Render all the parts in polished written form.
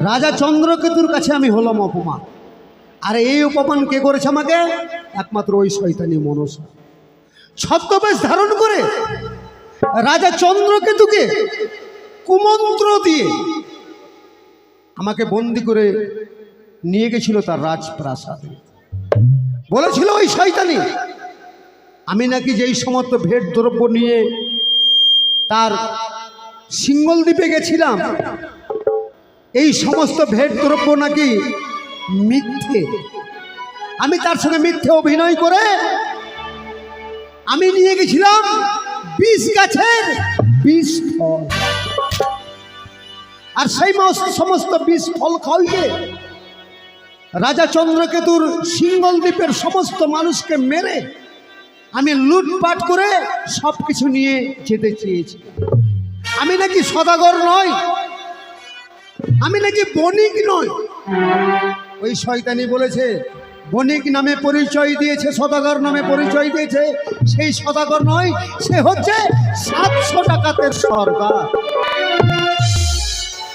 রাজা চন্দ্রকেতুর কাছে আমি হলাম অপমান। আর এই অপমান কে করেছে আমাকে? একমাত্র ওই শয়তানি মনসা ছদ্মবেশ ধারণ করে রাজা চন্দ্রকেতুকে কুমন্ত্র দিয়ে আমাকে বন্দি করে নিয়ে গেছিল তার রাজপ্রাসাদে। বলেছিল ওই শয়তানি আমি নাকি যেই সমস্ত ভেট দ্রব্য নিয়ে তার সিঙ্গল দ্বীপে গেছিলাম, এই সমস্ত ভেট দ্রব্য নাকি মিথ্যে। আমি তার সঙ্গে মিথ্যে অভিনয় করে আমি নিয়ে গেছিলাম ২০ গাছের ২০ ফল, আর সেই সমস্ত ২০ ফল খাইয়ে রাজা চন্দ্রকেতুর সিঙ্গল দ্বীপের সমস্ত মানুষকে মেরে আমি লুটপাট করে সব কিছু নিয়ে যেতে চেয়েছি। আমি নাকি সদাগর নয়, আমি নাকি বণিক নয়। ওই শয়তানি বলেছে বণিক নামে পরিচয় দিয়েছে, সদাগর নামে পরিচয় দিয়েছে। সেই সদাগর নয়, সে হচ্ছে ৭০০ টাকাতের সরকার।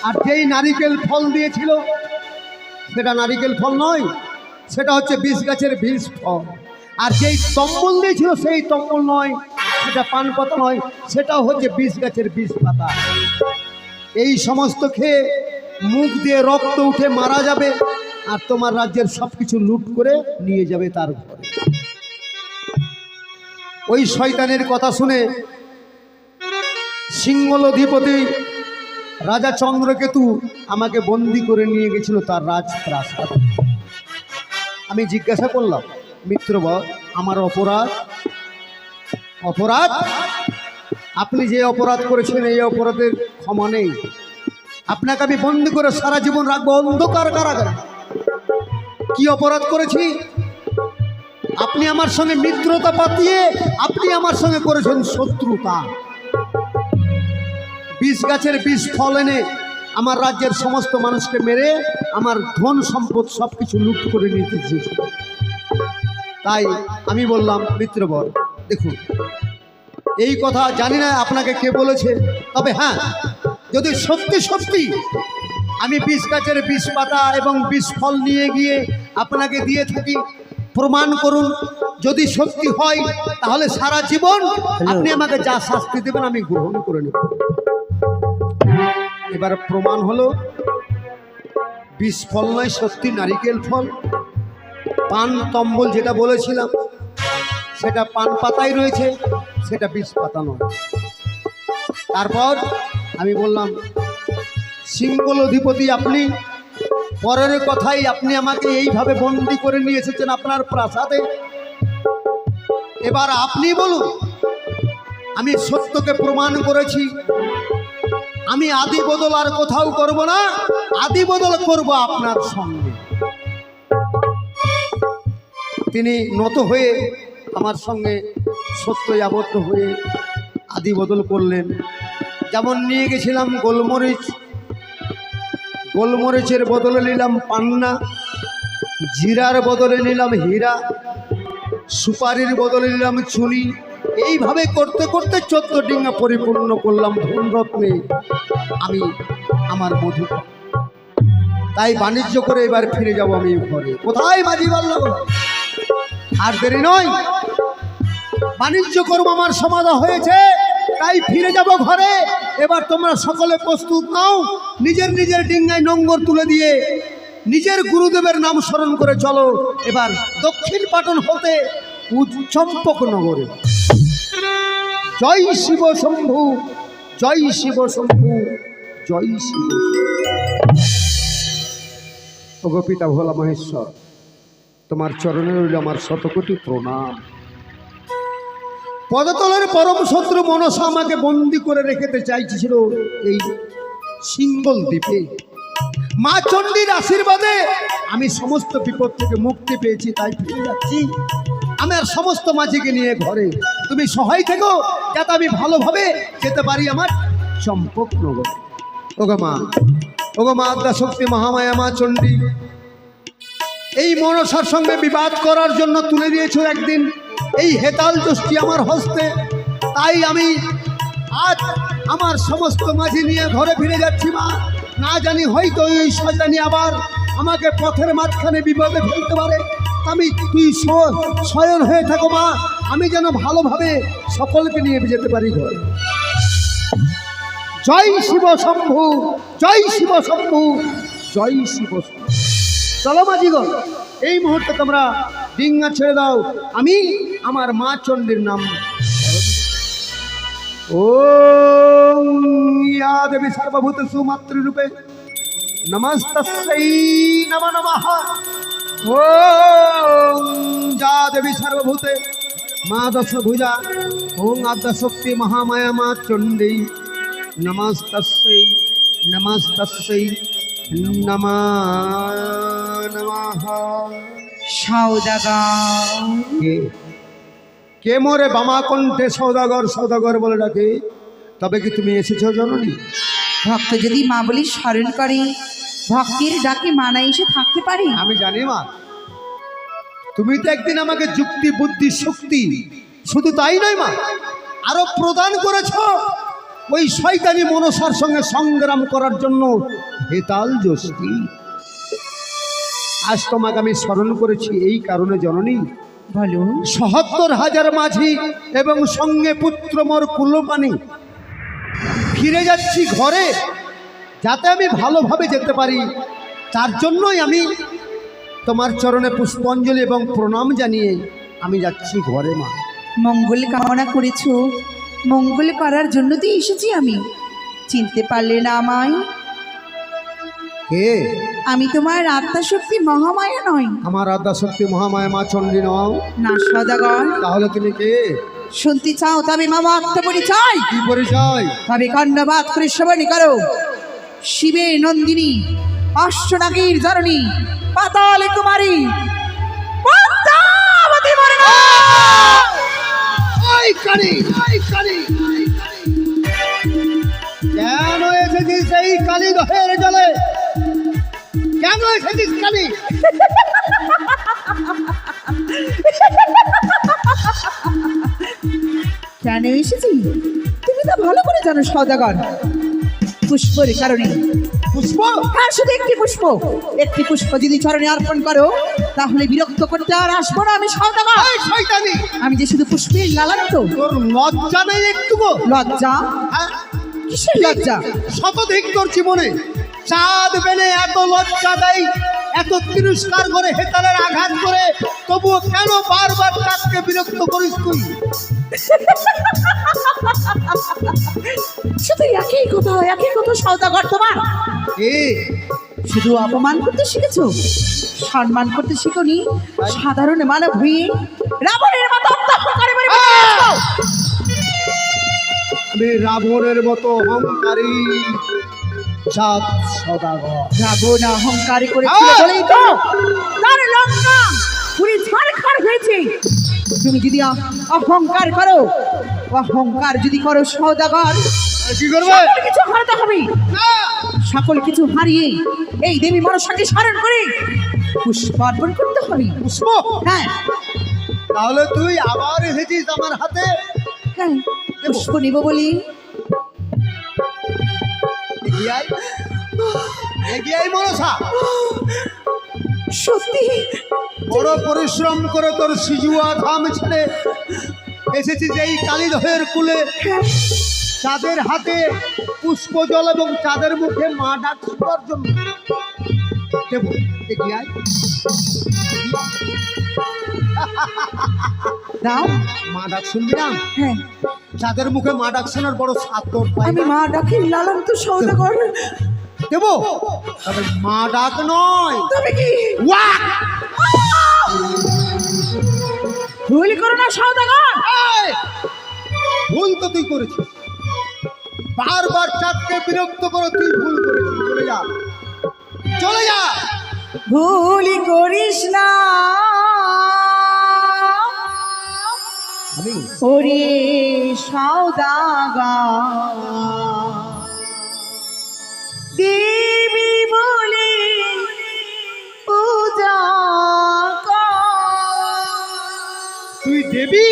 আর যেই নারিকেল ফল দিয়েছিল সেটা নারিকেল ফল নয়, সেটা হচ্ছে ২০ গাছের ২০ ফল। আর যেই তম্বল দিয়েছিল সেই তম্বল নয়, সেটা পান পাতা নয়, সেটাও হচ্ছে ২০ গাছের ২০ পাতা। এই সমস্ত খেয়ে মুখ দিয়ে রক্ত উঠে মারা যাবে, আর তোমার রাজ্যের সব কিছু লুট করে নিয়ে যাবে তার ঘরে। ওই শয়তানের কথা শুনে সিঙ্গল অধিপতি রাজা চন্দ্রকেতু আমাকে বন্দি করে নিয়ে গেছিল তার রাজপ্রাসাদ। আমি জিজ্ঞাসা করলাম, মিত্রবর আমার অপরাধ আপনি যে অপরাধ করেছেন এই অপরাধের ক্ষমা নেই। আপনাকে আমি বন্দি করে সারা জীবন রাখবো অন্ধকার কারাগারে। কি অপরাধ করেছি? আপনি আমার সঙ্গে মিত্রতা পাতিয়ে আপনি আমার সঙ্গে করেছেন শত্রুতা। ২০ গাছের ২০ ফল এনে আমার রাজ্যের সমস্ত মানুষকে মেরে আমার ধন সম্পদ সব কিছু লুট করে নিতে চেয়েছিল। তাই আমি বললাম, মিত্রবর দেখুন, এই কথা জানি না আপনাকে কে বলেছে, তবে হ্যাঁ, যদি সত্যি সত্যি আমি ২০ গাছের ২০ পাতা এবং ২০ ফল নিয়ে গিয়ে আপনাকে দিয়ে থাকি, প্রমাণ করুন। যদি সত্যি হয় তাহলে সারা জীবন আপনি আমাকে যা শাস্তি দেবেন আমি গ্রহণ করে নেব। এবার প্রমাণ হলো ২০ ফল নয়, সত্যি নারিকেল ফল। পান তম্বল যেটা বলেছিলাম সেটা পান পাতাই রয়েছে, সেটা ২০ পাতা নয়। তারপর আমি বললাম, সিঙ্গল অধিপতি আপনি, পরের কথাই আপনি আমাকে এইভাবে বন্দি করে নিয়ে এসেছেন আপনার প্রাসাদে। এবার আপনি বলুন, আমি সত্যকে প্রমাণ করেছি, আমি আদি বদল আর কোথাও করব না, আদি বদল করব আপনার সঙ্গে। তিনি নত হয়ে আমার সঙ্গে সত্যই আবদ্ধ হয়ে আদি বদল করলেন। যেমন নিয়ে গেছিলাম গোলমরিচের বদলে নিলাম পান্না, জিরার বদলে নিলাম হীরা, সুপারির বদলে নিলাম চুনি। এইভাবে করতে করতে ১৪ ডিঙ্গা পরিপূর্ণ করলাম ধনরত্নে আমি আমার মধু। তাই বাণিজ্য করে এবার ফিরে যাব আমি ঘরে। কোথায় মাঝি বললাম, আর দেরি নয়, বাণিজ্য করব, আমার সমাধা হয়েছে, তাই ফিরে যাব ঘরে। এবার তোমরা সকলে প্রস্তুত নাও, নিজের নিজের ডিঙ্গায় নোঙ্গর তুলে দিয়ে নিজের গুরুদেবের নাম স্মরণ করে চলো এবার দক্ষিণ পাটন হতে চম্পকনগরে। জয় শিব শম্ভু, জয় শিব শম্ভু, জয় শিব। ওগো পিতা ভোলা মহেশ্বর, তোমার চরণে রইল আমার শতকোটি প্রণাম। পদতলের পরম শত্রু মনসা আমাকে বন্দি করে রেখেতে চাইছিল এই সিঙ্গল দ্বীপে। মা চণ্ডীর আশীর্বাদে আমি সমস্ত বিপদ থেকে মুক্তি পেয়েছি, তাই ফিরে যাচ্ছি আমার সমস্ত মাঝিকে নিয়ে ঘরে। তুমি সহায় থেকো যাতে আমি ভালোভাবে যেতে পারি আমার চম্পকনগর। ওগো মা আদ্যা শক্তি মহামায়া মা চণ্ডী, এই মনসার সঙ্গে বিবাদ করার জন্য তুলে দিয়েছো একদিন এই হেতাল যষ্টি আমার হস্তে। তাই আমি আজ আমার সমস্ত মাঝি নিয়ে ঘরে ফিরে যাচ্ছি। মা না জানি হয়তো ওই শয়তানি আবার আমাকে পথের মাঝখানে বিপদে ফেলতে পারে। তুই শয়ন হয়ে থাকো মা, আমি যেন ভালোভাবে সকলকে নিয়ে যেতে পারি ঘরে। জয় শিব শম্ভু, জয় শিব শম্ভু, জয় শিব শম্ভু। চলো মাঝিগণ, এই মুহূর্তে তোমরা ডিঙ্গা ছেড়ে দাও, আমি আমার মা চণ্ডীর নাম। ওম ইয়া দেবী সর্বভূতেষু মাতৃরূপে নমস্তস্যৈ নমো নমঃ। ওম যা দেবী সর্বভূতে মা দশভুজা ওং আদ্যশক্তি মহামায়া মা চণ্ডী নমস্তস্যৈ নমস্তস্যৈ নমো নমঃ। সওদাগর কে মোরে বামা কণ্ঠে সওদাগর সওদাগর বলে ডাকে? তবে কি তুমি এসেছো জননী? ভক্ত যদি মা বলি স্মরণ করে, ভক্তির ডাকে মানা এসে থাকতে পারে। আমি জানি মা, তুমি তো একদিন আমাকে যুক্তি বুদ্ধি শক্তি শুধু তাই নয় মা, আরো প্রদান করেছ ওই শয়তানি মনসার সঙ্গে সংগ্রাম করার জন্য হেতাল যষ্টি। আজ তোমাকে আমি স্মরণ করেছি এই কারণে জননী, বলো। ৭৭,০০০ মাঝি এবং সঙ্গে পুত্র মোর কুলপানি ফিরে যাচ্ছি ঘরে, যাতে আমি ভালোভাবে যেতে পারি। তার জন্যই আমি তোমার চরণে পুষ্পাঞ্জলি এবং প্রণাম জানিয়ে আমি যাচ্ছি ঘরে মা। মঙ্গল কামনা করেছো, মঙ্গল করার জন্য তো এসেছি আমি। চিনতে পারলে না আমায়? কে? আমি তোমার আত্মাশক্তি মহামায়া নয়। আমার আদ্যাশক্তি মহামায়া মা চণ্ডী নও? না সওদাগর। তাহলে তুমি কে? শুনতে চাও তবে মামা আত্মপরিচয়? কি পরিচয়? তবে কর্ণপাত করে শ্রবণী করো। শিবে নন্দিনী, অষ্টনাগীর ধরণী, পাতালে কুমারী, পদ্মাবতী বর্ণা। ওই কালী, ওই কালী, কেন এসেছিস এই কালী দহের জলে? কেন এসেছিস কালী? কেন এসেছি তুমি তো ভালো করে জানো সওদাগর। পুষ্পের কারণে। পুষ্প? হ্যাঁ, শুধু একটি পুষ্প। একটি পুষ্প যদি চরণে অর্পণ করো তাহলে বিরক্ত করতে আর আসবো না আমি সওদাগর। ওই শয়তানি, আমি যে শুধু পুষ্পের লালানিত। তোর লজ্জা নেই একটু? লজ্জা? হ্যাঁ? কিসের লজ্জা? শতধিক তোর জীবনে চাঁদ বেনে এত লজ্জা দেয়, এত তিরস্কার করে, হেতালের আঘাত করে, তবুও কেন বারবার চাঁদকে বিরক্ত করিস তুই? শুধু একই কথা সওদাগর তোমার। শুধু অপমান করতে শিখেছো, সম্মান করতে শিখোনি। সাধারণ মানব হয়ে রাবণের মতো অহংকারে মারি বেরিয়েছো। আমি রাবণের মতো অহংকারী জাত সওদাগর। রাবণ অহংকারী করেছিল বলেই তো তার লঙ্কা পুরি ছারখার হয়েছে। তুমি যদি অহংকার করো, অহংকার যদি করো সওদাগর, কি করবে? সকল কিছু হারাতে হবে। না, সকল কিছু হারিয়ে এই দেবী মনসাকে স্মরণ করে পুষ্প অর্পণ করতে হবে। পুষ্প? হ্যাঁ তাহলে তুই আবার এসেছিস আমার হাতে? হ্যাঁ, পুষ্প নিব বলি। এগিয়ে আয় মনসা। সত্যি বড় পরিশ্রম করে তোর সিজুয়া ঘাম ছেড়ে এসেছিস এই কালীদহের কুলে। চাঁদের হাতে পুষ্প জল এবং চাঁদের মুখে মা ডাক শোনার জন্য। দেবো, এগিয়ে আয়। দাও। মা ডাক শুনবি না? হ্যাঁ, চাঁদের মুখে মা ডাক শোনার বড় সাত তোর পাই আমি না? মা ডাকি লালন তো সওদাগর। দেবো, তবে মা ডাক নয়। তবে কি? ওয়াক! ভুল করো না সওদাগর। এই! ভুল তো তুই করেছিস, বারবার চাঁদকে বিরক্ত করে তুই ভুল করেছিস। চলে যা, চলে যা। ভুল করিস না ওরে সওদাগর। দেবী বলে পূজা কর। তুই দেবী?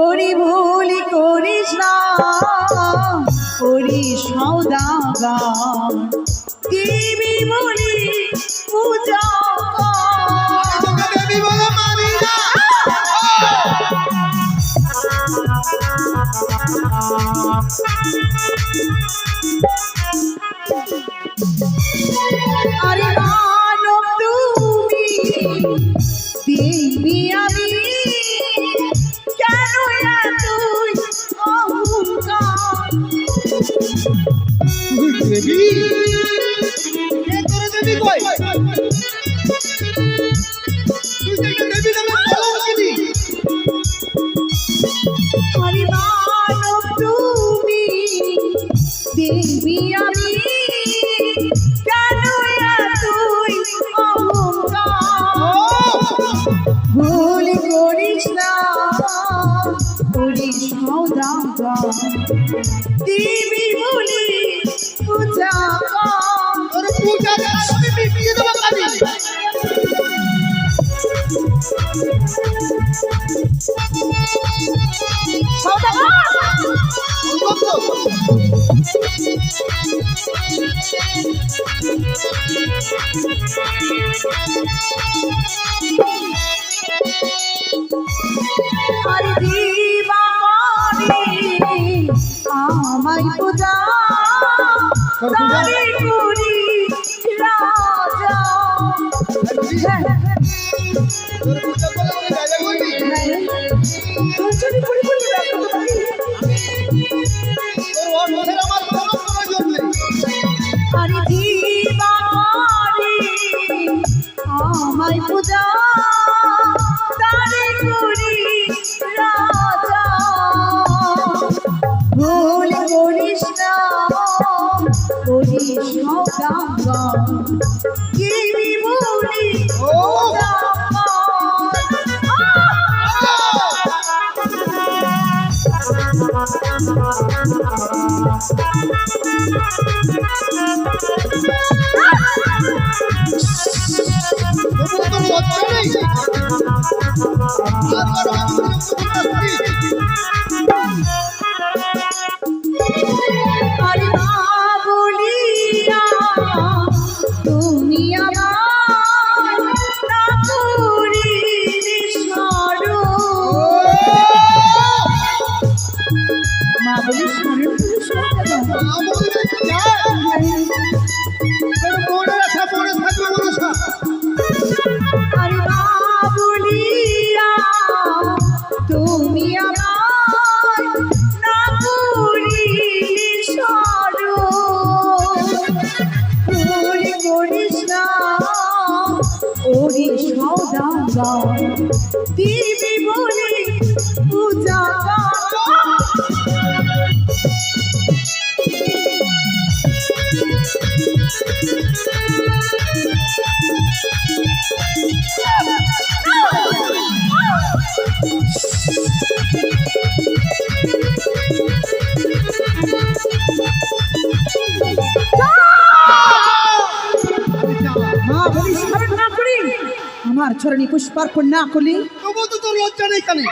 ওরে ভুল করিস না ওরে সওদাগর। গান দেবী বলি পূজা কর। তোকে দেবী বলে মানি না। আরে মানব তুমি দেবী আমি কেন এতই অহংকার? তুই দেবী? কে তোর দেবী কই? তুই যে একটা দেবী নামে কলঙ্কিনী। আরে মানব তুমি দেবী আমি কেন এতই অহংকার? ভুল করিস না করিস সওদাগর দেবী বলি পূজা কর। তোর পূজা করে আমি বিকিয়ে দেবো কালি। আর দিবা করে আমায় পূজা তারে করি রাজা। তোর পূজা করে আমি রাজা করবি। তোর অর্থের আমার কোনো প্রয়োজন নেই। আরে দিবা করে আমায় পূজা তারে করি রাজা। ভুল করিস না করিস সওদাগর দেবী বলি পূজা তোর তো লজ্জা নেই। আরে মা বলিয়া তুমি আমার না করিলে স্মরণ। মা বলি স্মরণ করিস না কেন? আরে মা বলিয়া তুমি আমার না করিলে স্মরণ। ভুল করিস না করিস সওদাগর দেবী বলি পূজা কর। মা বলি স্মরণ না করি আমার চরণী পুষ্পার্পণ না করলি তবু তো তোর লজ্জা নেই কালি।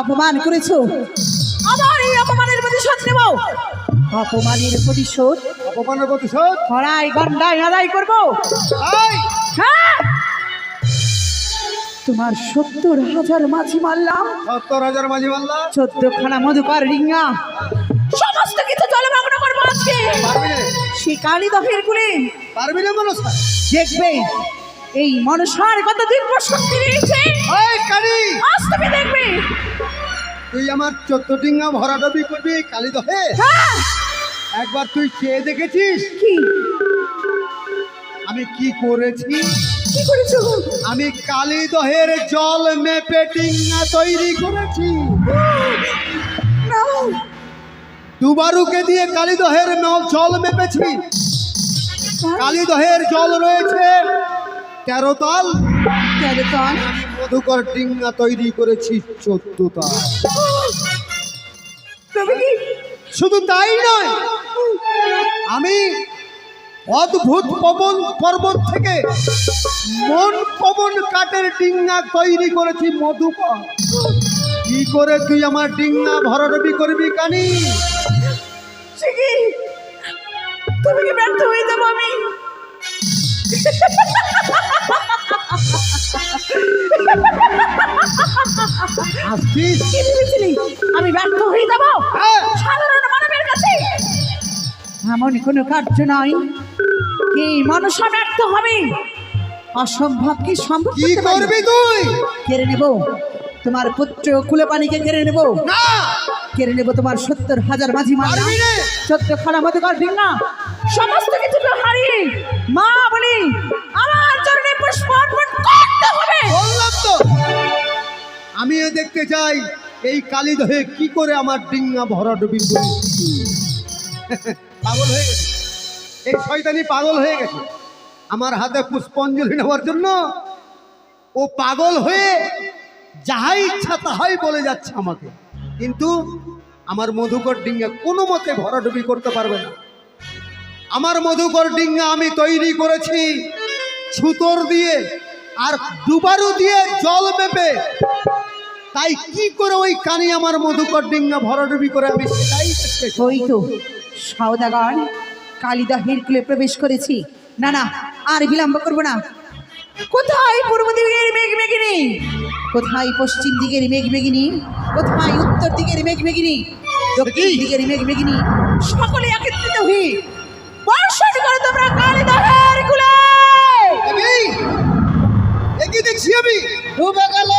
অপমান করেছো, আমার এই অপমানের প্রতিশোধ নেব। অপমানের প্রতিশোধ অপমানের প্রতিশোধ হরাই গন্ডায় আদায় করব। আয়। হ্যাঁ, তোমার ৭০,০০০ মাঝি মারলাম, ৭০,০০০ মাঝি মাল্লা। ১৪খানা মধুকার রিঙ্গা, সমস্ত কিছু জলমগ্ন করবো আজকে। পারবি না? সে কালী দহের গুণে পারবি না মনসা? দেখবে এই মনসার কত দিব্য শক্তি রয়েছে। ওই কালি, আজ তুমি দেখবে। তুই আমার ১৪ ডিঙ্গা ভরাডবি করবি কালি দহে? হ্যাঁ, একবার তুই চেয়ে দেখেছিস কি আমি কি করেছি? কি করেছো? আমি কালি দহের জল মেপে ডিঙ্গা তৈরি করেছি। না, দুবারুকে দিয়ে কালি দহের জল মেপেছি। কালি দহের জল রয়েছে ১৩ তাল, কেন তার? আমি মধুকর ডিঙ্গা তৈরি করেছি ১৪ তাল। তবে কি শুধু তাই নয়, আমি অদ্ভুত পবন পর্বত থেকে মন পবন কাঠের ডিঙ্গা তৈরি করেছি মধুকর। কি করে তুই আমার ডিঙ্গা ভরাডবি করবি কানি? সে কি তুমি কি ব্যর্থ হয়ে যাবো আমি? আসছিস? কি ভেবেছিলি আমি ব্যর্থ হয়ে যাবো হ্যাঁ। সাধারণ মানবের কাছে? এমন কোনো কার্য নয় কি মানুষ ব্যর্থ হবে। অসম্ভব কি সম্ভব কি করতে পারি? করবি তুই? কেড়ে নেব তোমার পুত্র কুলপানিকে, কেড়ে নেব, না, কেড়ে নেব তোমার 70,000 মাঝি মারা, পারবি না। 14 খানা মধুকর ডিঙ্গা, সমস্ত কিছুকে হারিয়ে মা বলি আমার চরণে পুষ্প অর্পণ করতে হবে। বললাম তো, আমিও দেখতে চাই এই কালীদহে কি করে আমার ডিঙ্গা ভরাডুবি করি। পাগল হয়ে গেছে এই শয়তানি, পাগল হয়ে গেছে আমার হাতে পুষ্পাঞ্জলি নেওয়ার জন্য। ও পাগল হয়ে যাহাই ইচ্ছা তাহাই বলে যাচ্ছে আমাকে, কিন্তু আমার মধুকর ডিঙ্গা কোনো মতে ভরাডুবি করতে পারবে না। আমার মধুকর ডিঙ্গা আমি তৈরি করেছি ছুতোর দিয়ে আর ডুবারু দিয়ে জল মেপে। তাই কি করে ওই কানি আমার মধুকর ডিঙ্গা ভরাডুবি করে আমি সেটাই দেখতে চাই। ওই তো সওদাগর কালিদহের কুলে প্রবেশ করেছি। না না, আর বিলম্ব করবো না। কোথায় পূর্ব দিকের মেঘমেঘিনী, কোথায় পশ্চিম দিকের মেঘমেঘিনী, কোথায় উত্তর দিকের মেঘমেঘিনী, দক্ষিণ দিকের মেঘমেঘিনী, সকলে একত্রিত হয়ে বর্ষণ করো তোমরা কালিদহের কুলে। এই, এ কি দেখছি আমি? ডুবে গেল,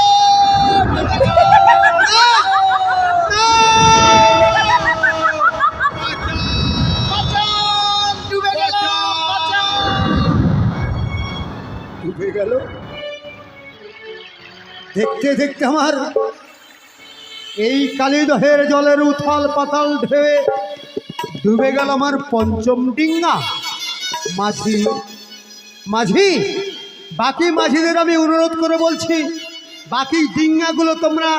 ডুবে গেল। দেখতে দেখতে আমার এই কালীদহের জলের উথাল পাতাল ঢেউ ডুবে গেল আমার পঞ্চম ডিঙ্গা। মাঝি মাঝি, বাকি মাঝিদের আমি অনুরোধ করে বলছি, বাকি ডিঙ্গাগুলো তোমরা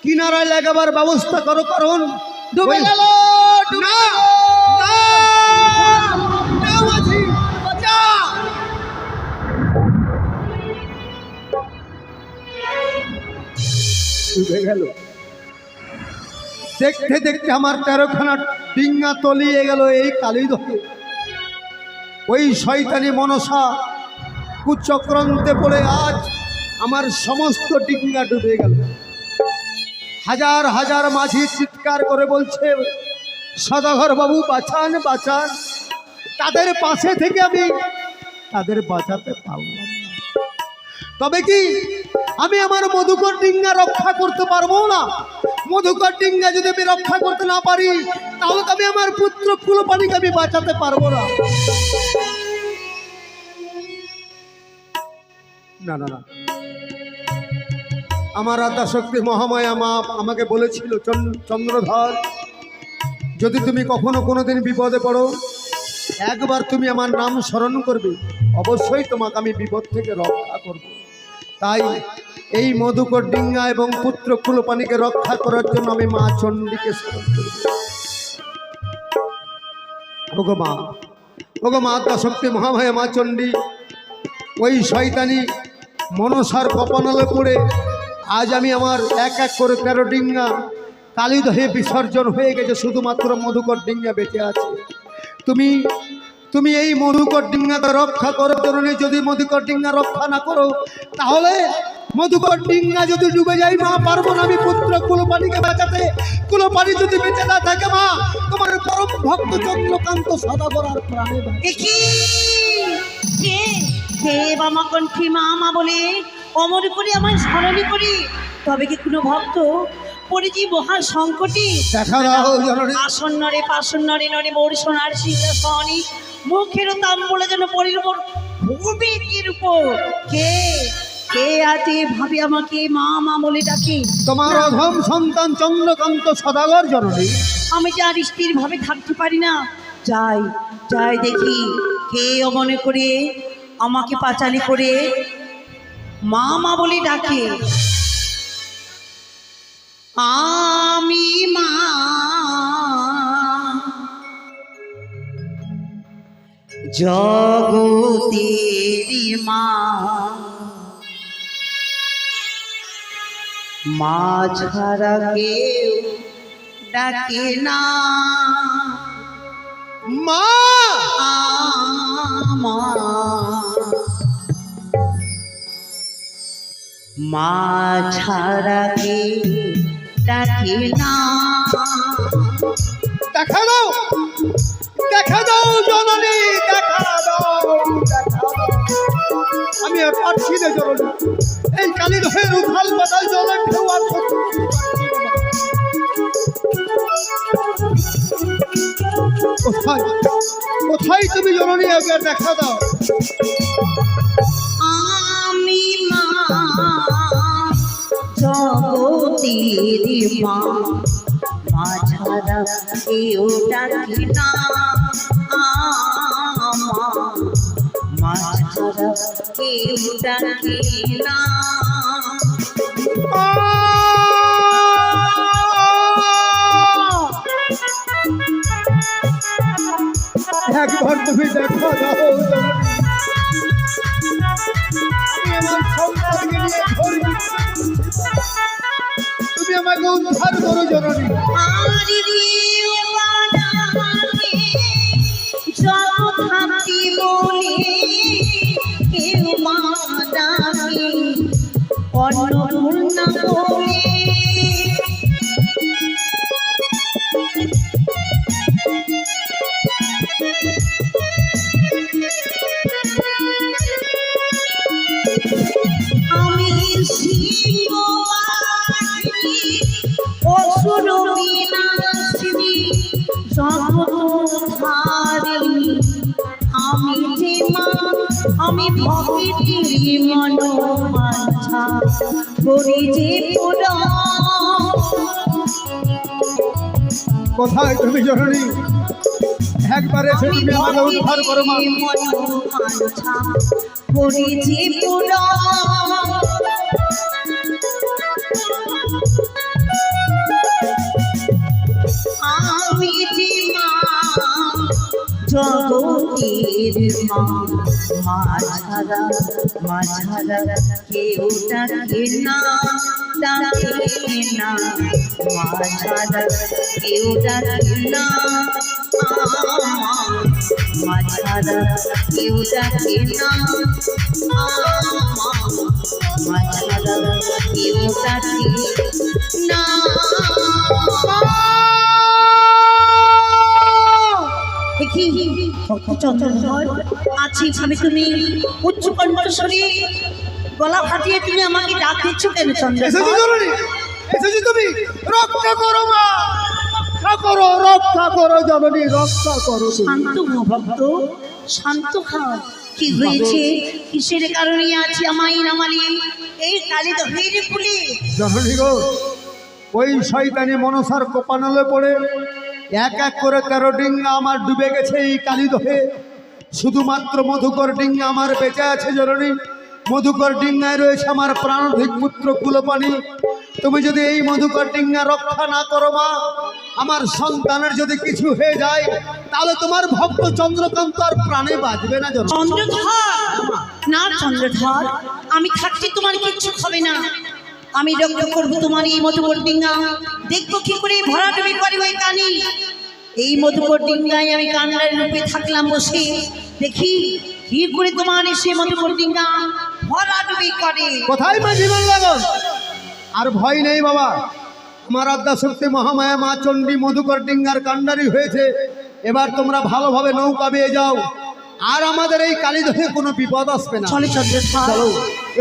কিনারায় লাগাবার ব্যবস্থা করো, কারণ ডুবে গেল। না, না, না মাঝি, বাঁচা। ডুবে গেল। দেখতে দেখতে আমার 13খানা ডিঙ্গা তলিয়ে গেল এই কালীদহে। ওই শয়তানি মনসা কুচক্রান্তে পড়ে আজ আমার সমস্ত ডিঙ্গা ডুবে গেল। হাজার হাজার মাঝি চিৎকার করে বলছে, সদাগর বাবু বাঁচান, বাঁচান। তাদের পাশে থেকে আমি তাদের বাঁচাতে পারলাম না। তবে কি আমি আমার মধুকর ডিঙ্গা রক্ষা করতে পারবো না? মধুকর ডিঙ্গা যদি আমি রক্ষা করতে না পারি, তাহলে তো আমি আমার পুত্র কুলপানিকে আমি বাঁচাতে পারবো না। না না না, আমার আদ্যাশক্তি মহামায়া মা আমাকে বলেছিল, চন্দ্রধর, যদি তুমি কখনো কোনোদিন বিপদে পড়ো, একবার তুমি আমার নাম স্মরণ করবে, অবশ্যই তোমাকে আমি বিপদ থেকে রক্ষা করব। তাই এই মধুকর ডিঙ্গা এবং পুত্র কুলপানিকে রক্ষা করার জন্য আমি মা চণ্ডীকে স্মরণ করব। ওগো মা, ওগো মা আদ্যাশক্তি মহামায়া মা চণ্ডী, ওই শয়তানি মনসার কপানলে পড়ে আজ আমি আমার এক এক করে 13 ডিঙ্গা কালীদহে বিসর্জন হয়ে গেছে, শুধুমাত্র মধুকর ডিঙ্গা বেঁচে আছে। তুমি এই মধুকর ডিঙ্গাকে রক্ষা করার জন্য, যদি মধুকর ডিঙ্গা রক্ষা না করো, তাহলে মধুকর ডিঙ্গা যদি ডুবে যায় মা, পারবো না আমি পুত্র কুলপানিকে বাঁচাতে। কুলপানি যদি বেঁচে না থাকে মা, তোমার পরম ভক্ত চন্দ্রকান্ত সদাগর আর প্রাণে বাঁচে। কে কে বামা কণ্ঠী মা মা বলে অমর করি আমায় স্মরণী করি, তবে কি কোনো ভক্ত পড়েছি মহা সংকটে? দেখা দাও জননী। আসন্ন রে পাসন্ন রে নরে মোর সোনার সিংহাসনী, মুখের তাম্বুলে যেন পরির উপর ভূমির উপর কে কে আছে ভাবে আমাকে মা মা বলে ডাকে। তোমার অধম সন্তান চন্দ্রকান্ত সদাগর জননী। আমি যে আর স্থির ভাবে থাকতে পারি না, যাই যাই দেখি কে অমনে করে আমাকে পাঁচালি করে মা মা বলে ডাকে। আমি মা জগতেরি মা, মা ছাড়া কেউ ডাকে না। মা আমার মা ছাড়া কে ডাকে না। দেখা দাও, দেখা দাও জননী, দেখা দাও, দেখা দাও। আমি আর পারছি না জননী, এই কালীদহের উথাল পাতাল জলের ঢেউ আর সহ্য করতে পারছি না। কোথায় কোথায় তুমি জননী, একবার দেখা দাও। আমি মা জগতের মা, মা ছাড়া কেউ ডাকে না। মা ছাড়া কেউ ডাকে না। একবার তুমি দেখা দাও জননী, আমি আমার সংসারকে নিয়ে ধরি, তুমি আমাকে উদ্ধার করো জননী। থাকি বলে কেউ মা ডাকে, অন্নপূর্ণা বলে আমি সিংহ অসুর বিনাশিনী জগৎধারিণী। আমি যে মা, আমি ভক্তির মনোবাঞ্ছা করি যে পূরণ। কোথায় তুমি জননী, একবার এসে তুমি আমাকে উদ্ধার করো মা। মনোবাঞ্ছা করি যে পূরণ। আমি যে মা জগতের মা, মা ছাড়া কেউ ডাকে না, ডাকে না। মা ছাড়া কেউ ডাকে না। মা ছাড়া কেউ ডাকে না। মা ছাড়া কেউ ডাকে না। চন্দ্রধর আছি ভাবে তুমি উচ্চ কণ্ঠস্বরে গলা ফাটিয়ে তুমি আমাকে ডাক দিচ্ছ কেন চন্দ্রধর? এসেছি তুমি, রক্ষা করো মা, রক্ষা করো, রক্ষা করো জননী, রক্ষা করো। শান্ত হও ভক্ত, শান্ত হও। কি হয়েছে, কিসের কারণে আছি আমায় নামালি এই কালীদহের কুলে? জননী গো, ওই শয়তানি মনসার কোপানলে পড়ে এক এক করে 13 ডিঙ্গা আমার ডুবে গেছে এই কালীদহে। শুধুমাত্র মধুকর ডিঙ্গা আমার বেঁচে আছে জননী। মধুকর ডিঙ্গায় রয়েছে আমার প্রাণাধিক পুত্র কুলপানি। তুমি যদি এই মধুকর ডিঙ্গা রক্ষা না করো মা, আমার সন্তানের যদি কিছু হয়ে যায়, তাহলে তোমার ভক্ত চন্দ্রকান্ত আর প্রাণে বাঁচবে না জননী। চন্দ্রধর না, চন্দ্রধর আমি থাকতে তোমার কিচ্ছু হবে না। আমি রক্ষা করবো তোমার এই মধুকর ডিঙ্গা। দেখবো কি করে ভরাডুবি করে ওই কানি। এই মধুকর ডিঙ্গায় আমি কান্নার রূপে থাকলাম বসে, দেখি কি করে তোমার সে মধুকর ডিঙ্গা ভরাডুবি করে। কোথায় মা জীবন লাগন? আর ভয় নেই বাবা, আমার আদ্যা শক্তি মহামায়া মা চণ্ডী মধুকর ডিঙ্গার কান্ডারি হয়েছে। এবার তোমরা ভালোভাবে নৌকা বেয়ে যাও, আর আমাদের এই কালীদহে কোনো বিপদ আসবে না। চলে চন্দ্রধর, চলো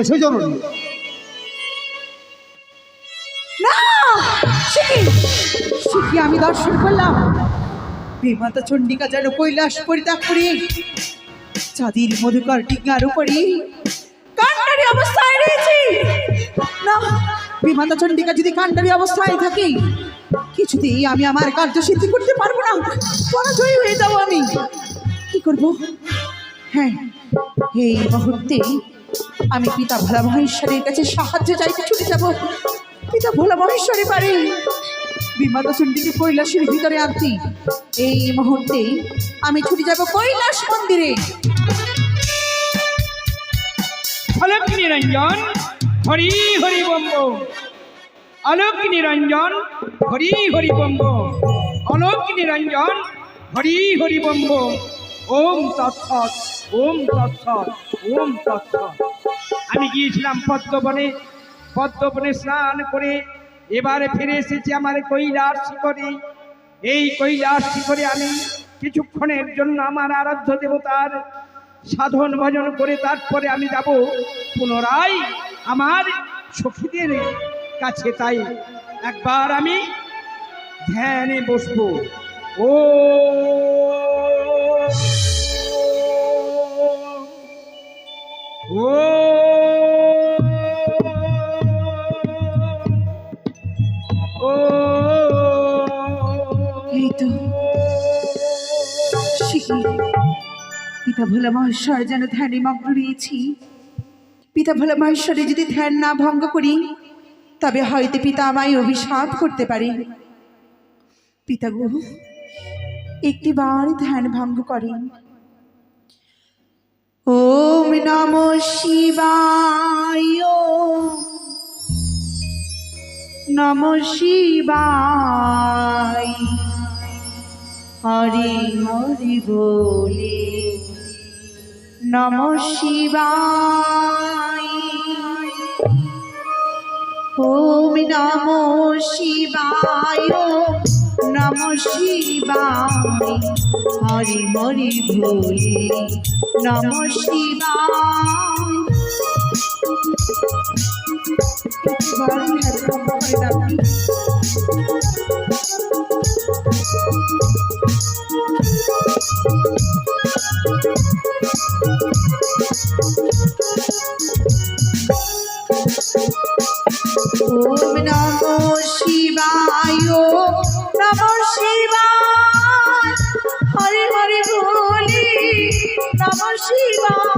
এসে জননী। না, সে কি আমি দর্শন করলাম? বিমাতা চণ্ডিকা যেন কৈলাস পরিত্যাগ করে চাঁদির মধুকর ডিঙ্গার উপরে কান্ডারি অবস্থায় রয়েছে। না, বিমাতা চণ্ডিকা যদি কান্ডারি অবস্থায় থাকে, কিছুতেই আমি আমার কার্যসিদ্ধি করতে পারবো না, পরাজয় হয়ে যাবো আমি। কি করব? হ্যাঁ, এই মুহূর্তে আমি পিতা ভোলা মহেশ্বরের কাছে সাহায্য চাইতে ছুটে যাব। পিতা ভোলা মহেশ্বরে পারে বিমাতা চণ্ডীকে কৈলাসের ভিতরে আনতে। এই মুহূর্তে আমি ছুটে যাব কৈলাস মন্দিরে। অলোক নিরঞ্জন হরি হরি বম বম, অলোক নিরঞ্জন হরি হরি বম বম, অলোক নিরঞ্জন হরি হরি বম বম। ওম তৎসৎ, ওম তৎসৎ, ওম তৎসৎ। আমি গিয়েছিলাম পদ্মবনে স্নান করে এবারে ফিরে এসেছি আমার কৈলাস শিখরে। এই কৈলাস শিখরে আমি কিছুক্ষণের জন্য আমার আরাধ্য দেবতার সাধন ভজন করে তারপরে আমি যাব পুনরায় আমার সখীদের কাছে। তাই একবার আমি ধ্যানে বসবো। ও ও ও এই তো শিখি পিতা ভোলা মহেশ্বর যেন ধ্যানে মগ্ন রয়েছি। পিতা ভোলা মহেশ্বরে যদি ধ্যান না ভঙ্গ করি তবে হয়তো পিতা আমায় অভিশাপ করতে পারে। পিতা গো একটিবার ধ্যান ভঙ্গ করেন। ওম নমঃ শিবায়, নমঃ শিবায়, হরি হরি বলে নমঃ শিবায়। ওম নমঃ শিবায়, নমঃ শিবায়, হরি হরি বলে নমঃ শিবায়। একবার ধ্যান করে ডাকি। ওম নমঃ শিবায়, নমঃ শিবায়, হরি হরি বলি নমঃ শিবায়।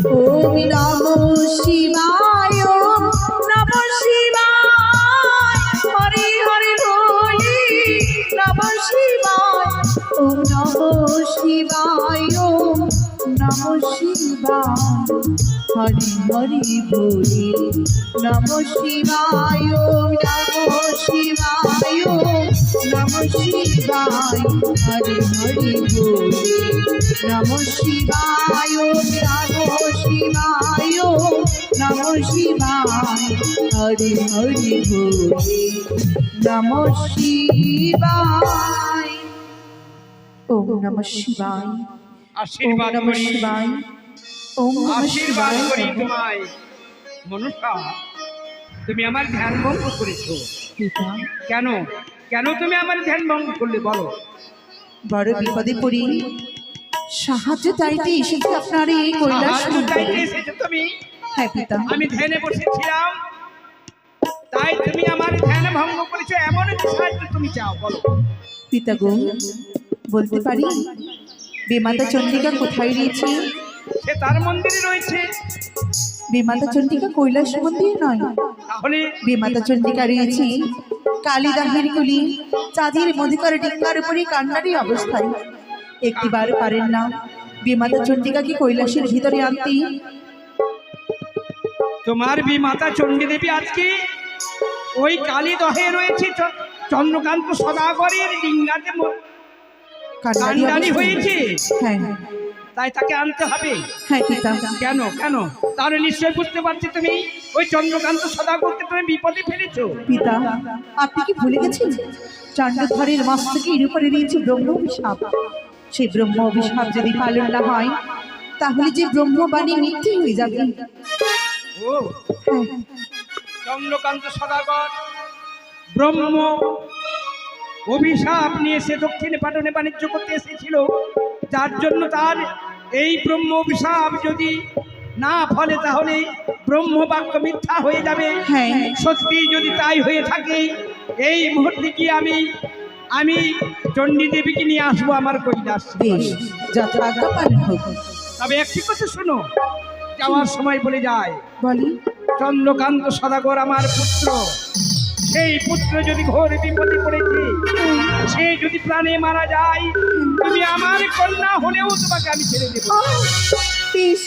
ওম নমঃ শিবায়, নমঃ শিবায়, হরি হরি বলি নমঃ শিবায়। ওম নমঃ শিবায়, নমঃ শিবায়, হরি হরি বলি নমঃ শিবায়। ওম নমঃ শিবায়, নমঃ শিবায়, হরি হরি বলি নমঃ শিবায়। ওম নমঃ শিবায়, নমঃ শিবায়, হরি হরি বলি নমঃ শিবায়। ওম নমঃ শিবায়, ওম আশীর্বাদ নমঃ করি, শিবায়, ওম নমঃ আশীর্বাদ শিবায়। করি তোমায়। মনুষ্যা, তুমি আমার ধ্যান ভঙ্গ করেছো পিতা কেন? কেন তুমি আমার ধ্যান ভঙ্গ করলে বলো? বড় বিপদে পড়ি সাহায্য চাইতে এসেছি আপনার এই কৈলাস সাহায্য চাইতে মন্দিরে। এসেছো তুমি? হ্যাঁ পিতা, আমি ধ্যানে বসেছিলাম, তাই তুমি আমার ধ্যান ভঙ্গ করেছো। এমন কি সাহায্য তুমি চাও বলো? পিতা গো বলতে পারি বিমাতা চন্ডিকা কোথায় রয়েছে? সে তার মন্দিরে রয়েছে। বিমাতা চন্ডিকা কৈলাস মন্দির নয়, তাহলে বিমাতা চন্ডিকা রয়েছে কালিদাহের কুলি চাঁদের মধুকর ডিঙ্গার উপরে কান্নারি অবস্থায়। একটিবার পারেন না বিমাতা চন্ডিকাকে কৈলাসের ভিতরে আনতে? তোমার বিমাতা চণ্ডী দেবী আজকে ওই কালীদহে রয়েছে চন্দ্রকান্ত সদাগরের ডিঙ্গাতে কান্নারি কান্ডারি অবস্থায়। হয়েছে, হ্যাঁ তাই তাকে আনতে হবে। হ্যাঁ পিতা, কেন কেন? তাহলে নিশ্চয় বুঝতে পারছি তুমি ওই চন্দ্রকান্ত সদাগরকে তুমি বিপদে ফেলেছো। পিতা আপনি কি ভুলে গেছেন চন্দ্রধরের মস্তকের উপরে রয়েছে ব্রহ্ম অভিশাপ। সেই ব্রহ্ম অভিশাপ যদি পালন না হয় তাহলে যে ব্রহ্মবাণী মিথ্যে হয়ে যাবে। ও হ্যাঁ চন্দ্রকান্ত সদাগর ব্রহ্ম অভিশাপ নিয়ে সে দক্ষিণ পাটনে বাণিজ্য করতে এসেছিল, যার জন্য তার এই ব্রহ্ম অভিশাপ যদি না ফলে তাহলে ব্রহ্ম বাক্য মিথ্যা হয়ে যাবে। হ্যাঁ সত্যি যদি তাই হয়ে থাকে এই মুহূর্তে কি আমি চণ্ডী দেবীকে নিয়ে আসবো আমার কৈলাস। বেশ যথাজ্ঞা পালন হোক। তবে একটি কথা শোনো, যাওয়ার সময় বলে যায় বলি চন্দ্রকান্ত সদাগর আমার পুত্র, সেই পুত্র যদি ঘোর বিপদে পড়েছে, সে যদি প্রাণে মারা যায়, তুমি আমার কন্যা হলেও তোমাকে আমি ছেড়ে দেব। বেশ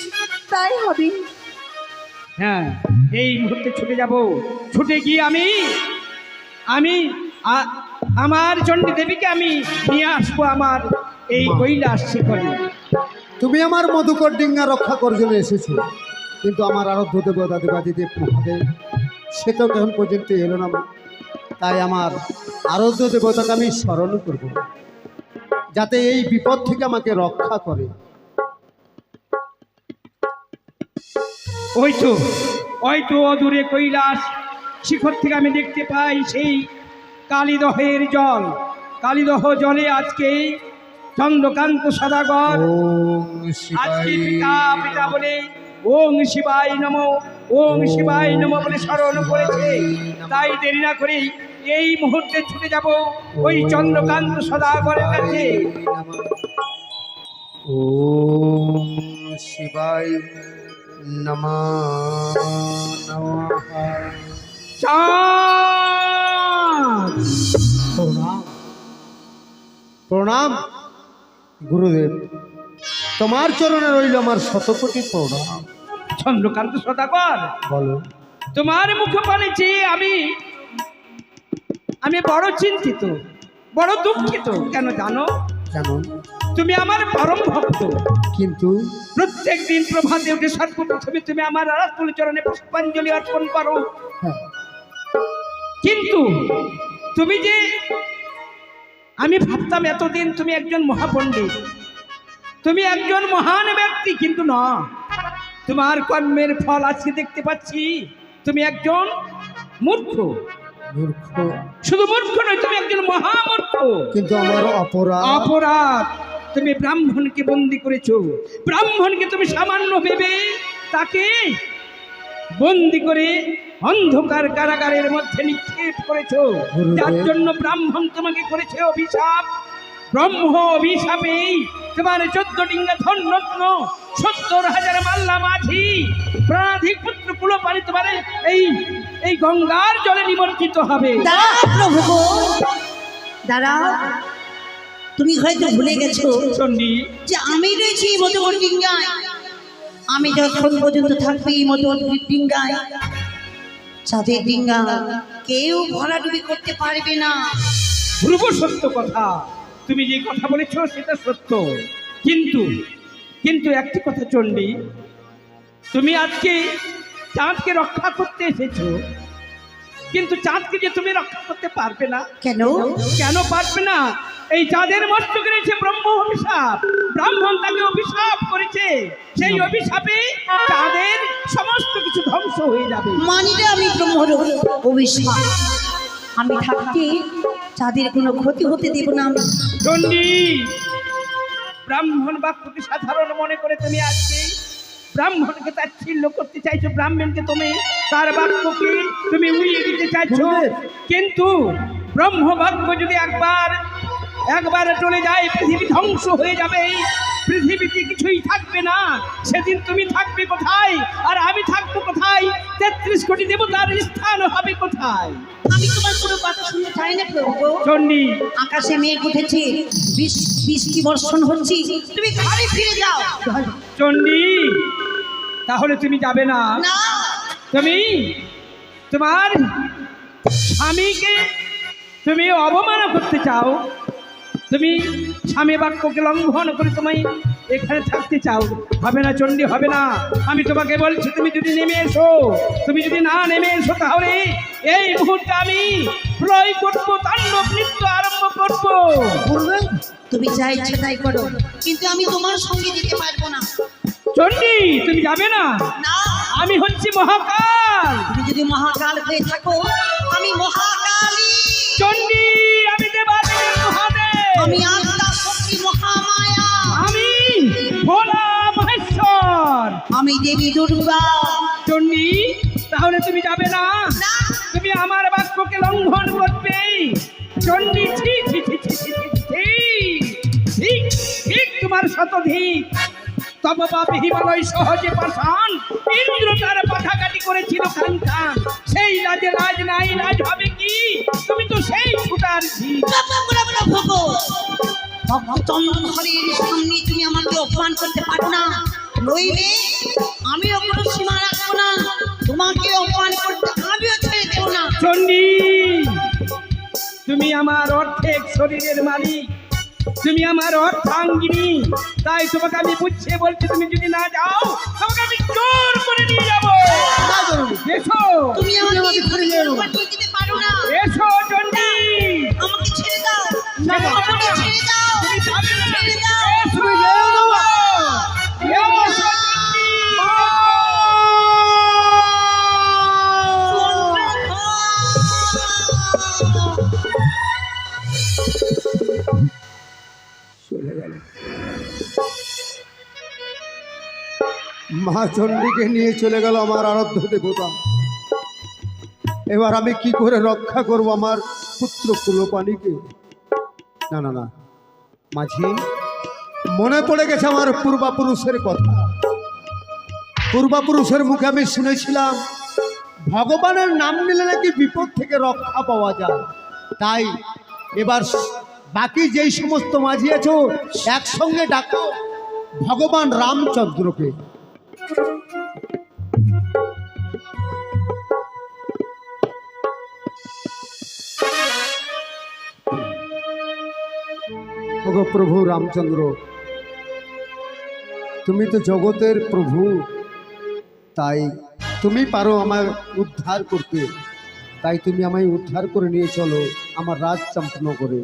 তাই হবে। হ্যাঁ, এই মুহূর্তে ছুটে যাব। ছুটে গিয়ে আমি আমার চণ্ডী দেবীকে আমি নিয়ে আসবো আমার এই কৈলাস শিখরে। তুমি আমার মধুকর ডিঙ্গা রক্ষা করার জন্য এসেছো, কিন্তু আমার আরাধ্য দেবতা দেবাদিদেব মহাদেব সে তো এখন পর্যন্ত এলো না। তাই আমার আরাধ্য দেবতাকে আমি স্মরণ করব, যাতে এই বিপদ থেকে আমাকে রক্ষা করে। ওই তো অদূরে কৈলাস শিখর থেকে আমি দেখতে পাই সেই কালীদহের জল। কালীদহ জলে আজকে চন্দ্রকান্ত সদাগর আজকে পিতা পিতা বলে ওং শিবায় নমঃ, ওং শিবায় নমঃ বলে স্মরণ করেছে। তাই দেরি না করে এই মুহূর্তে ছুটে যাব ওই চন্দ্রকান্ত সদাগরের কাছে। ওম শিবায় নমঃ নমঃ। প্রণাম প্রণাম গুরুদেব, তোমার চরণে রইল আমার শতকোটি প্রণাম। চন্দ্রকান্ত সদাগর, বলো। তোমার মুখপানে চেয়ে আমি বড় চিন্তিত, বড় দুঃখিত। কেন জানো? কেন? তুমি আমার পরম ভক্ত, কিন্তু প্রত্যেক দিন প্রভাতে উঠে সর্বপ্রথমে তুমি আমার আরাধুল চরণে পুষ্পাঞ্জলি অর্পণ করো। হ্যাঁ, কিন্তু তুমি যে, আমি ভাবতাম এতদিন তুমি একজন মহাপণ্ডিত, তুমি একজন মহান ব্যক্তি, কিন্তু না, তোমার কর্মের ফল আজকে দেখতে পাচ্ছি তুমি একজন মূর্খ। মূর্খ? শুধু মূর্খ নয়, তুমি একজন মহামূর্খ। কিন্তু আমার অপরাধ তুমি ব্রাহ্মণকে বন্দি করেছো। ব্রাহ্মণকে তুমি সামান্য ভেবে তাকে বন্দি করে অন্ধকার কারাগারের মধ্যে নিক্ষেপ করেছো, যার জন্য ব্রাহ্মণ তোমাকে করেছে অভিশাপ। ব্রহ্ম অভিশাপেই তোমার 14 ডিঙ্গা ধনরত্ন, 70,000 মাল্লা মাঝি, প্রাণাধিক পুত্র কুলপানি তোমার এই গঙ্গার জলে নিমজ্জিত হবে। দাঁড়াও প্রভু গো, দাঁড়াও। তুমি হয়তো ভুলে গেছো চণ্ডী, যে আমি রয়েছি এই মধুকর ডিঙ্গায়। আমি যখন পর্যন্ত থাকবি এই মধুকর ডিঙ্গায়, চাঁদের ডিঙ্গা কেউ ভরাডুবি করতে পারবে না। ধ্রুব সত্য কথা, তুমি যে কথা বলেছ সেটা সত্য, কিন্তু একটি কথা চণ্ডী, তুমি আজকে চাঁদকে রক্ষা করতে এসেছো, কিন্তু চাঁদকে যে তুমি রক্ষা করতে পারবে না। কেন পারবে না? এই চাঁদের মস্তকে রয়েছে ব্রহ্ম অভিশাপ। ব্রাহ্মণ তাকে অভিশাপ করেছে, সেই অভিশাপে চাঁদের সমস্ত কিছু ধ্বংস হয়ে যাবে। মানিলে আমি ব্রহ্মর অভিশাপ, আমি থাকতে চাঁদের কোনো ক্ষতি হতে দেব না। চণ্ডী, ব্রাহ্মণ বাক্যকে সাধারণ মনে করে তুমি আজকে ব্রাহ্মণকে তাচ্ছিল্য করতে চাইছো, ব্রাহ্মণকে তুমি তার বাক্যকে তুমি উড়িয়ে দিতে চাইছো। কিন্তু ব্রহ্ম বাক্য যদি একবার চলে যায়, পৃথিবী ধ্বংস হয়ে যাবে, পৃথিবীতে কিছুই থাকবে না। সেদিন তুমি থাকবে কোথায় আর আমি থাকবো কোথায়? 33 কোটি দেবতার স্থান হবে কোথায়? আমি তোমার কোনো কথা শুনতে চাই না প্রভু। চণ্ডী, আকাশে মেঘ উঠেছে, বৃষ্টি বর্ষণ হচ্ছে, তুমি ঘরে ফিরে যাও। চণ্ডী, তাহলে তুমি যাবে না? না, তুমি তোমার স্বামীকে তুমি অবমাননা করতে চাও, তুমি স্বামী বাক্যকে লঙ্ঘন করে তুমি এখানে থাকতে চাও। হবে না চণ্ডী, হবে না। আমি তোমাকে বলছি, তুমি যদি নেমে এসো, তুমি যদি না নেমে এসো, তাহলে এই মুহূর্তে আমি প্রলয় করবো, তাণ্ডব নৃত্য আরম্ভ করবো। তুমি যা ইচ্ছে তাই করো, কিন্তু আমি তোমার সঙ্গে যেতে পারবো না। চণ্ডী, তুমি যাবে না? না, আমি হচ্ছি মহাকাল। তুমি যদি মহাকাল হয়ে থাকো, আমি মহাকালী। চণ্ডী, আমি দেবাদেবের মহাদেব। আমি আত্মা শক্তি মহামায়া। আমি ভোলা মহেশ্বর। আমি দেবী দুর্গা। চণ্ডী, তাহলে তুমি যাবে না? না, তুমি আমার বাক্যকে লঙ্ঘন করবে। চণ্ডী, ঠিক ঠিক ঠিক ঠিক ঠিক ঠিক তোমার শতধিক। তব বাপে হিমালয় সহজে পাষাণ, ইন্দ্র তার পাঠাকাটি করেছিল খান খান। সেই রাজে রাজ নাই, রাজ হবে কি? তুমি তো সেই ফুটার ঝি। চন্দ্রধরের সামনে তুমি আমাকে অপমান করতে পারো না, নইলে আমিও কোনো সীমা রাখবো না। তোমাকে অপমান করতে আমিও ছেড়ে দেবো না। চণ্ডী, তুমি আমার অর্ধেক শরীরের মালিক, তুমি আমার অর্ধাঙ্গিনী, তাই তোমাকে আমি বুঝিয়ে বলছি, তুমি যদি না যাও তোমাকে আমি জোর করে নিয়ে যাবো। এসো, তুমি আমাকে ছেড়ে দিতে পারো না। এসো চণ্ডী। আমাকে ছেড়ে দাও, না, আমাকে ছেড়ে দাও, তুমি যাবে না। ছেড়ে দাও। এসো, এসো, চণ্ডী। চলে গেল। মা চণ্ডীকে নিয়ে চলে গেল আমার আরাধ্য দেবতা। এবার আমি কি করে রক্ষা করব আমার পুত্র কুলপানিকে? না না না মাঝি, মনে পড়ে গেছে আমার পূর্বাপুরুষের কথা। পূর্বাপুরুষের মুখে আমি শুনেছিলাম ভগবানের নাম নিলে নাকি বিপদ থেকে রক্ষা পাওয়া যায়। তাই এবার বাকি যেই সমস্ত মাঝি আছো একসঙ্গে ডাকো ভগবান রামচন্দ্রকে। ওগো প্রভু রামচন্দ্র, তুমি তো জগতের প্রভু, তাই তুমি পারো আমায় উদ্ধার করতে। তাই তুমি আমায় উদ্ধার করে নিয়ে চলো আমার রাজ চম্পনগরে।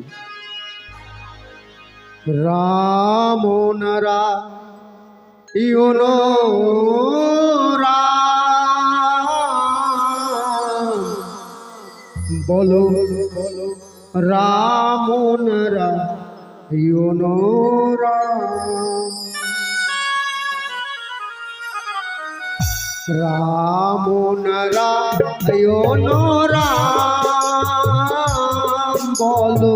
রাম নারায়ণ রাম, বলো বলো রাম নারায়ণ রাম। রাম নারায়ণ রাম, বলো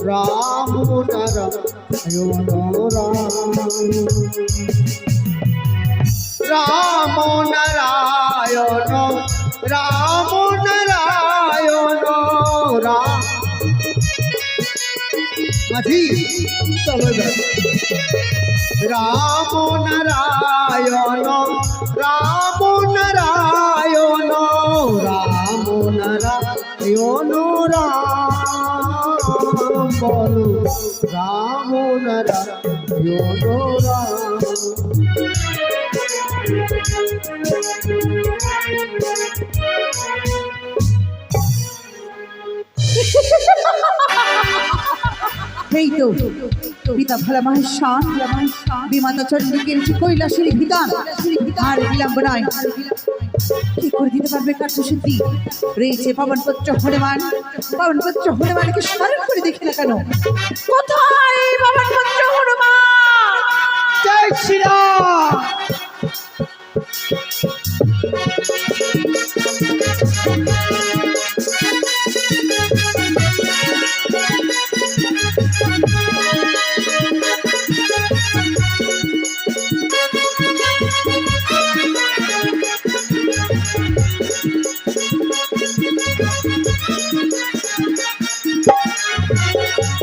রাম নারায়ণ রাম। রাম নারায়ণ রাম নারায়ণ রাম। মাঝি চলো এবার। রাম নারায়ণ রাম নারায়ণ রাম নারায়ণ রাম, বলো রাম নারায়ণ রাম। এই তো পিতা ভালা মহেশ্বান বিমাতা চণ্ডীকে কৈলাসের বিধান আর বিলম্ব নয়। কি করে দিতে পারবে কার্যসিদ্ধি? রয়েছে পবনপুত্র হনুমান। পবনপুত্র হনুমানকে স্মরণ করে দেখি না কেন? কোথায় পবনপুত্র হনুমান? জয় শ্রীরাম।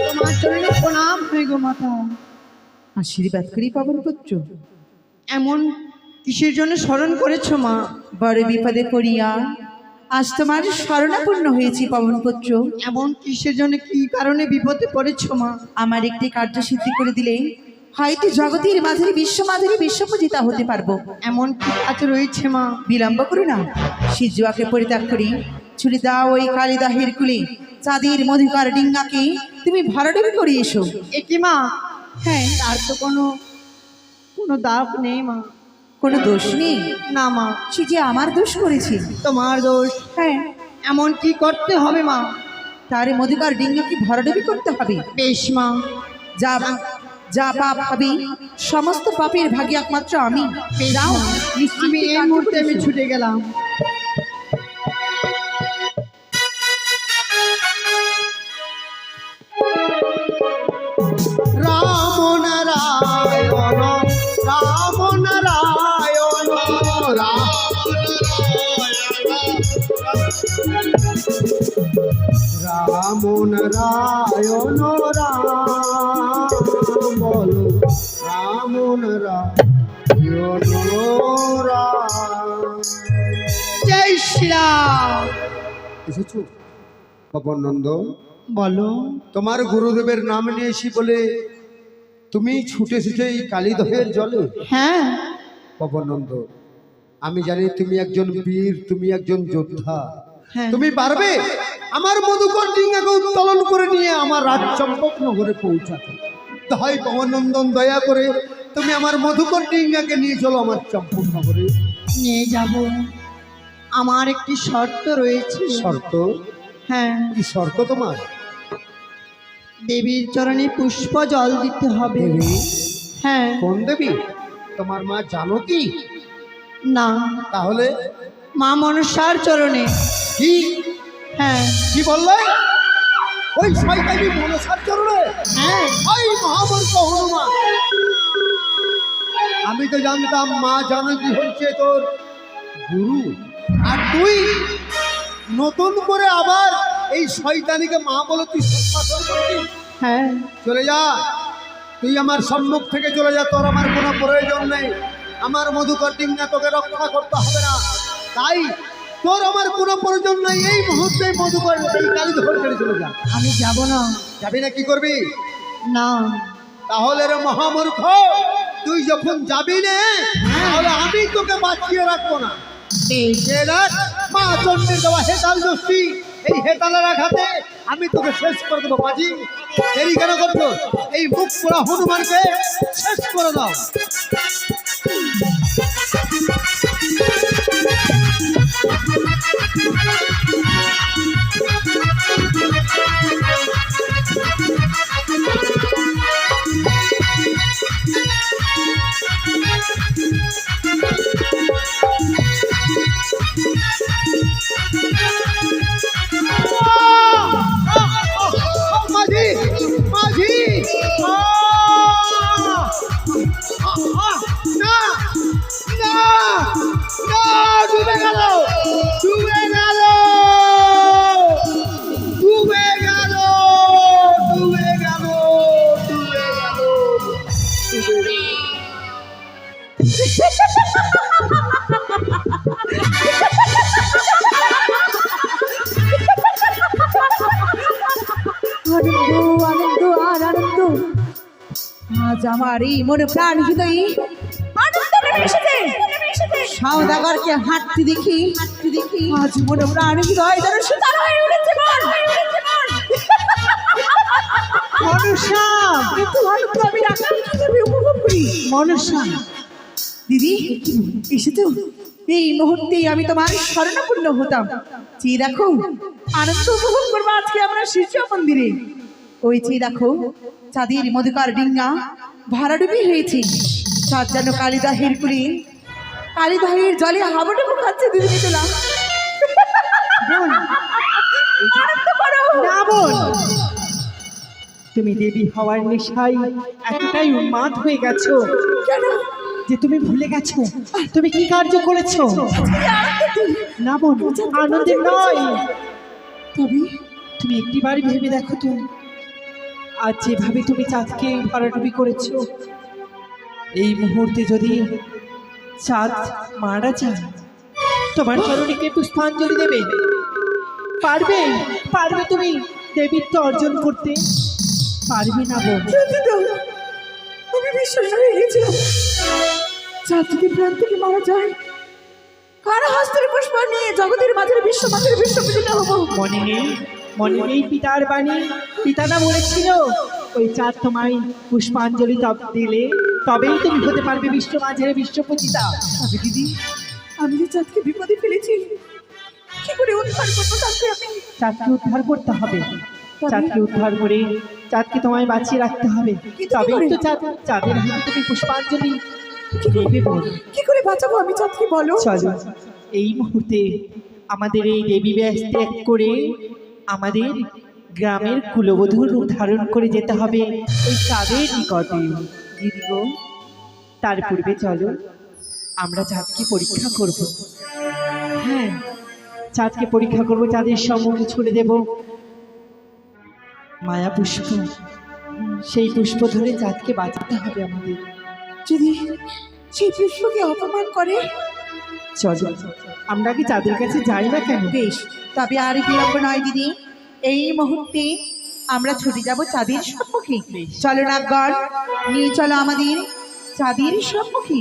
তোমার চরণে প্রণাম হয় গো মাতা। আশীর্বাদ করি পবনপুত্র। এমন কিসের জন্য স্মরণ করেছো মা? বড় বিপদে পড়িয়া আজ তোমার শরণাপন্ন হয়েছি পবনপুত্র। এমন কিসের জন্য, কি কারণে বিপদে পড়েছো মা? আমার একটি কার্যসিদ্ধি করে দিলে হয়তো জগতের মাঝারি বিশ্বপূজিতা হতে পারবো। এমন কি কাজ রয়েছে মা? বিলম্ব করো না, সিজুয়াকে পরিত্যাগ করি ছুটি দাও ওই কালিদাহের কুলে চাঁদের মধুকার ডিঙ্গাকে তুমি ভরাডুবি করে এসো। এ কি মা? হ্যাঁ, তার তো কোনো দাগ নেই মা। কোনো দোষ নেই? না মা, সে যে আমার দোষ করেছি। তোমার দোষ। হ্যাঁ, এমন কি করতে হবে মা? তার মধুকার ডিঙ্গাকে ভরাডুবি করতে হবে। বেশ মা, যা যা পাপ হবে সমস্ত পাপের ভাগী একমাত্র আমি। যাও, আমি এই মুহূর্তে আমি ছুটে গেলাম। রাম নারায়ণ রাম নারায়ণ রাম। রাম নারায়ণ রাম, বলো রাম নারায়ণ রাম। জয় শ্রীরাম। এসেছো পবন নন্দ? বলো। তোমার গুরুদেবের নাম নিয়েছি বলে তুমি ছুটে ছুটে এই কালীদহের জলে? হ্যাঁ। পবন নন্দ, আমি জানি তুমি একজন বীর, তুমি একজন যোদ্ধা। হ্যাঁ। তুমি পারবে আমার মধুকর ডিঙ্গাকে উত্তোলন করে নিয়ে আমার রাজচম্পক নগরে পৌঁছাতে। তাই পবননন্দন, দয়া করে তুমি আমার মধুকর ডিঙ্গাকে নিয়ে চলো আমার চম্পক নগরে। নিয়ে যাব। আমার একটি শর্ত রয়েছে। শর্ত? হ্যাঁ। কি শর্ত তোমার? দেবীর চরণে পুষ্প জল দিতে হবে। দেবী? হ্যাঁ। কোন দেবী? তোমার মা জানো কি? না। তাহলে? মা মনসার চরণে। কি? হ্যাঁ। কি বললে? ওই শয়তানি মনসার চরণে? হ্যাঁ। ওই মহামূর্খ হনুমান! আমি তো জানতাম মা জানকী হচ্ছে তোর গুরু, আর তুই নতুন করে আবার এই শয়তানিকে মা বলে তুই সম্ভাষণ করছিস। হ্যাঁ। চলে যা, তুই আমার সম্মুখ থেকে চলে যা, তোর আমার কোনো প্রয়োজন নেই। আমার মধুকর ডিঙ্গা তোকে রক্ষা করতে হবে না, তাই তোর আমার কোনো প্রয়োজন নেই। এই মুহূর্তে মধুকর এই কালীদহ ছেড়ে চলে যা। আমি যাব না। যাবি না? কি করবি? না। তাহলে রে মহামূর্খ, তুই যখন যাবি না তাহলে আমি তোকে বাঁচিয়ে রাখবো না। মা চন্ডীর দেওয়া হেতাল দোষী, এই হেতালের আঘাতে আমি তোকে শেষ করে দেবো। বাজি দেরি কেন করছো? এই মুখ পোড়া হনুমানকে শেষ করে দাও। মাঝি, মাঝি! না, না, না! ডুবে গেল, ডুবে গেল, ডুবে গেল, ডুবে গেল, ডুবে গেল, ডুবে গেল। আনন্দ, আনন্দ আর আনন্দ। আজ আমার এই মনে প্রাণ হৃদয়ে আনন্দ নেমে এসেছে। সওদাগরকে হাঁটতে দেখি আজ মনে প্রাণ হৃদয় যেন সুতার হয়ে উঠেছে। মনসা, কিন্তু আনন্দ আমি কিভাবে উপভোগ করি। মনসা দিদি এসেছো? এই মুহূর্তেই আমি তোমার শরণাপন্ন হতাম। চেয়ে দেখো, আনন্দ উপভোগ করবো আজকে আমরা শীর্ষ মন্দিরে। ওই চেয়ে দেখো, চাঁদের মধুকর ডিঙ্গা ভরাডুবি হয়েছে। চাঁদ যেন কালিদাহের কুলে, কালিদাহের জলে হাবুডুবু খাচ্ছে। দিদি মিতলা, আনন্দ করো। না বোন, তুমি দেবী হওয়ার নেশায় এতটাই উন্মাদ হয়ে গেছো কেন? যে তুমি ভুলে গেছো তুমি কি কার্য করেছো। না বোন, আনন্দের নয়। তবে তুমি একটিবার ভেবে দেখো তো, আজ যেভাবে তুমি চাঁদকে ভরাডুবি করেছো, এই মুহূর্তে যদি চাঁদ মারা যায়, তোমার চরণে কে পুষ্পাঞ্জলি দেবে? পারবে? পারবে তুমি দেবীত্ব অর্জন করতে? পারবে না বোন। আমি বিশ্বাস হয়ে গেছিলাম চাঁদ যদি প্রাণ থেকে মারা যায়, কার হস্তের পুষ্প নিয়ে জগতের মাঝে বিশ্বপূজিত হবো। মনে নেই? মনে নেই পিতার বাণী? পিতা না বলেছিল ওই চাঁদ তোমায় পুষ্পাঞ্জলি দিলে তবেই তুমি হতে পারবে বিশ্ব মাঝের বিশ্বপূজিতা। তবে দিদি, আমি যে চাঁদকে বিপদে ফেলেছি, কি করে উদ্ধার করবো তাকে? আমি চাঁদকে উদ্ধার করতে হবে। চাঁদকে উদ্ধার করে চাঁদকে তোমায় বাঁচিয়ে রাখতে হবে। তবেই তো চাঁদের হাতে তুমি পুষ্পাঞ্জলি দেবে বোন। কি করে বাঁচাবো আমি চাঁদকে, বলো? চলো, এই মুহূর্তে আমাদের এই দেবী ব্যাস ত্যাগ করে আমাদের গ্রামের কুলবধূর রূপ ধারণ করে যেতে হবে ওই চাঁদের নিকটে। দিদি গো, তার পূর্বে চলো আমরা চাঁদকে পরীক্ষা করব। হ্যাঁ, চাঁদকে পরীক্ষা করব, চাঁদের সম্মুখে ছুড়ে দেব মায়া পুষ্প। সেই পুষ্প ধরে চাঁদকে বাঁচাতে হবে আমাদের। যদি সেই পুষ্পকে অপমান করে চলো আমরা কি চাঁদের কাছে যাই না কেন? বেশ, তবে আর বিলম্ব নয় দিদি, এই মুহূর্তে আমরা ছুটে যাব চাঁদের সম্মুখে। চলো নাগগণ, নিয়ে চলো আমাদের চাঁদের সম্মুখে।